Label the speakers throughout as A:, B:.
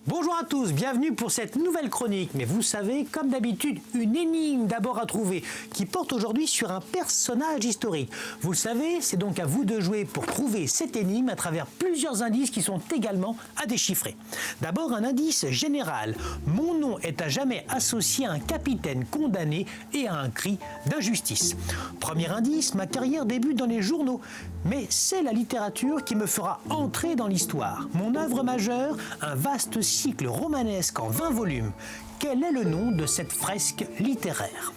A: Bonjour à tous, bienvenue pour cette nouvelle chronique. Mais vous savez, comme d'habitude, une énigme d'abord à trouver qui porte aujourd'hui sur un personnage historique. Vous le savez, c'est donc à vous de jouer pour trouver cette énigme à travers plusieurs indices qui sont également à déchiffrer. D'abord, un indice général. Mon nom est à jamais associé à un capitaine condamné et à un cri d'injustice. Premier indice, ma carrière débute dans les journaux. Mais c'est la littérature qui me fera entrer dans l'histoire. Mon œuvre majeure, un vaste cycle romanesque en 20 volumes. Quel est le nom de cette fresque littéraire ?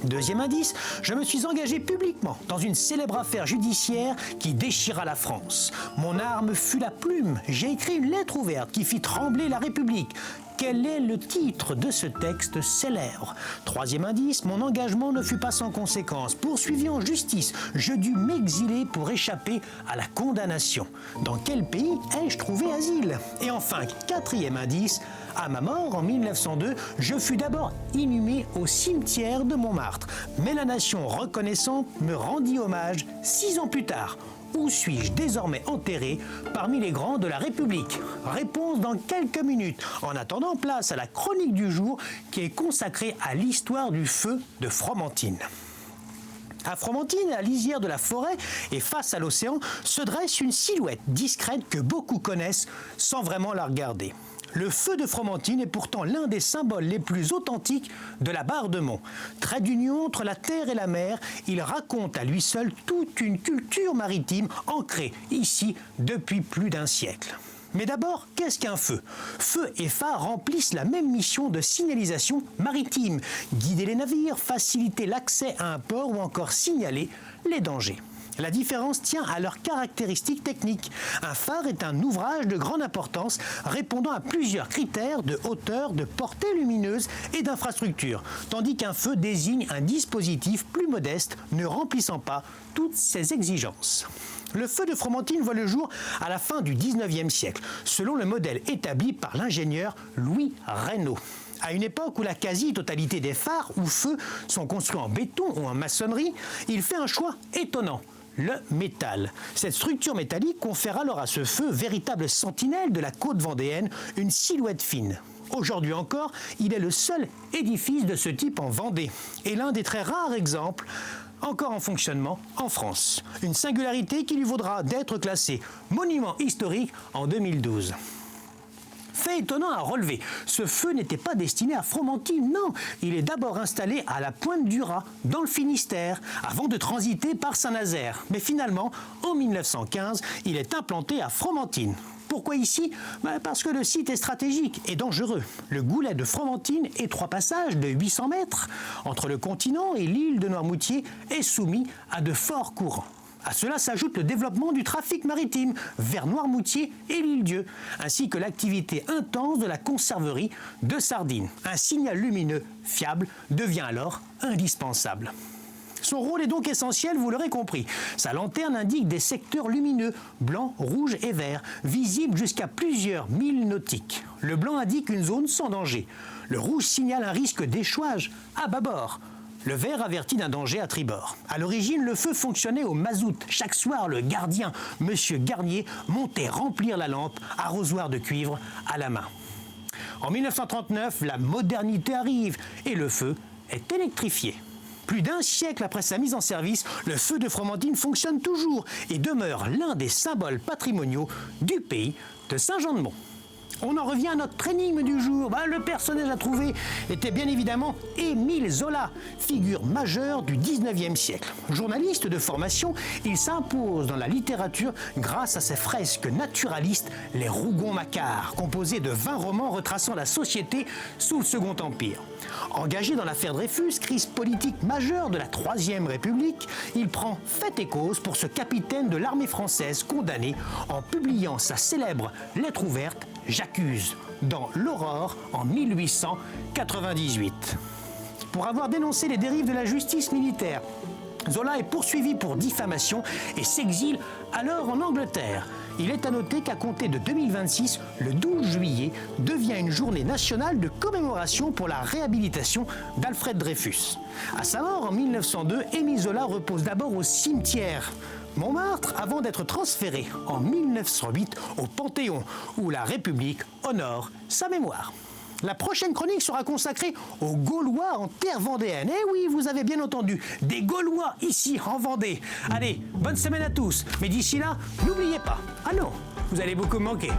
A: Deuxième indice, je me suis engagé publiquement dans une célèbre affaire judiciaire qui déchira la France. Mon arme fut la plume. J'ai écrit une lettre ouverte qui fit trembler la République. Quel est le titre de ce texte célèbre ? Troisième indice, mon engagement ne fut pas sans conséquence. Poursuivi en justice, je dus m'exiler pour échapper à la condamnation. Dans quel pays ai-je trouvé asile ? Et enfin, quatrième indice, à ma mort en 1902, je fus d'abord inhumé au cimetière de Montmartre. Mais la nation reconnaissante me rendit hommage 6 ans plus tard. Où suis-je désormais enterré parmi les grands de la République ? Réponse dans quelques minutes. En attendant, place à la chronique du jour qui est consacrée à l'histoire du feu de Fromentine. À Fromentine, à la lisière de la forêt et face à l'océan, se dresse une silhouette discrète que beaucoup connaissent sans vraiment la regarder. Le feu de Fromentine est pourtant l'un des symboles les plus authentiques de la Barre-de-Mont. Trait d'union entre la terre et la mer, il raconte à lui seul toute une culture maritime ancrée ici depuis plus d'un siècle. Mais d'abord, qu'est-ce qu'un feu ? Feu et phare remplissent la même mission de signalisation maritime, guider les navires, faciliter l'accès à un port ou encore signaler les dangers. La différence tient à leurs caractéristiques techniques. Un phare est un ouvrage de grande importance répondant à plusieurs critères de hauteur, de portée lumineuse et d'infrastructure, tandis qu'un feu désigne un dispositif plus modeste ne remplissant pas toutes ces exigences. Le feu de Fromentine voit le jour à la fin du 19e siècle, selon le modèle établi par l'ingénieur Louis Reynaud. À une époque où la quasi-totalité des phares ou feux sont construits en béton ou en maçonnerie, il fait un choix étonnant. Le métal. Cette structure métallique confère alors à ce feu, véritable sentinelle de la côte vendéenne, une silhouette fine. Aujourd'hui encore, il est le seul édifice de ce type en Vendée et l'un des très rares exemples encore en fonctionnement en France. Une singularité qui lui vaudra d'être classé monument historique en 2012. Fait étonnant à relever, ce feu n'était pas destiné à Fromentine, non. Il est d'abord installé à la Pointe du Raz, dans le Finistère, avant de transiter par Saint-Nazaire. Mais finalement, en 1915, il est implanté à Fromentine. Pourquoi ici ? Parce que le site est stratégique et dangereux. Le goulet de Fromentine, étroit passage de 800 mètres entre le continent et l'île de Noirmoutier, est soumis à de forts courants. À cela s'ajoute le développement du trafic maritime vers Noirmoutier et l'Île-Dieu, ainsi que l'activité intense de la conserverie de sardines. Un signal lumineux fiable devient alors indispensable. Son rôle est donc essentiel, vous l'aurez compris. Sa lanterne indique des secteurs lumineux, blanc, rouge et vert, visibles jusqu'à plusieurs milles nautiques. Le blanc indique une zone sans danger. Le rouge signale un risque d'échouage à bâbord. Le vert avertit d'un danger à tribord. À l'origine, le feu fonctionnait au mazout. Chaque soir, le gardien, Monsieur Garnier, montait remplir la lampe, arrosoir de cuivre à la main. En 1939, la modernité arrive et le feu est électrifié. Plus d'un siècle après sa mise en service, le feu de Fromentine fonctionne toujours et demeure l'un des symboles patrimoniaux du pays de Saint-Jean-de-Mont. On en revient à notre énigme du jour. Le personnage à trouver était bien évidemment Émile Zola, figure majeure du 19e siècle. Journaliste de formation, il s'impose dans la littérature grâce à ses fresques naturalistes, les Rougon-Macquart, composées de 20 romans retraçant la société sous le Second Empire. Engagé dans l'affaire Dreyfus, crise politique majeure de la Troisième République, il prend fait et cause pour ce capitaine de l'armée française condamné en publiant sa célèbre lettre ouverte « J'accuse » dans l'Aurore en 1898. Pour avoir dénoncé les dérives de la justice militaire, Zola est poursuivi pour diffamation et s'exile alors en Angleterre. Il est à noter qu'à compter de 2026, le 12 juillet devient une journée nationale de commémoration pour la réhabilitation d'Alfred Dreyfus. À sa mort en 1902, Émile Zola repose d'abord au cimetière Montmartre avant d'être transféré en 1908 au Panthéon, où la République honore sa mémoire. La prochaine chronique sera consacrée aux Gaulois en terre vendéenne. Eh oui, vous avez bien entendu, des Gaulois ici en Vendée. Allez, bonne semaine à tous. Mais d'ici là, n'oubliez pas, ah non, vous allez beaucoup me manquer.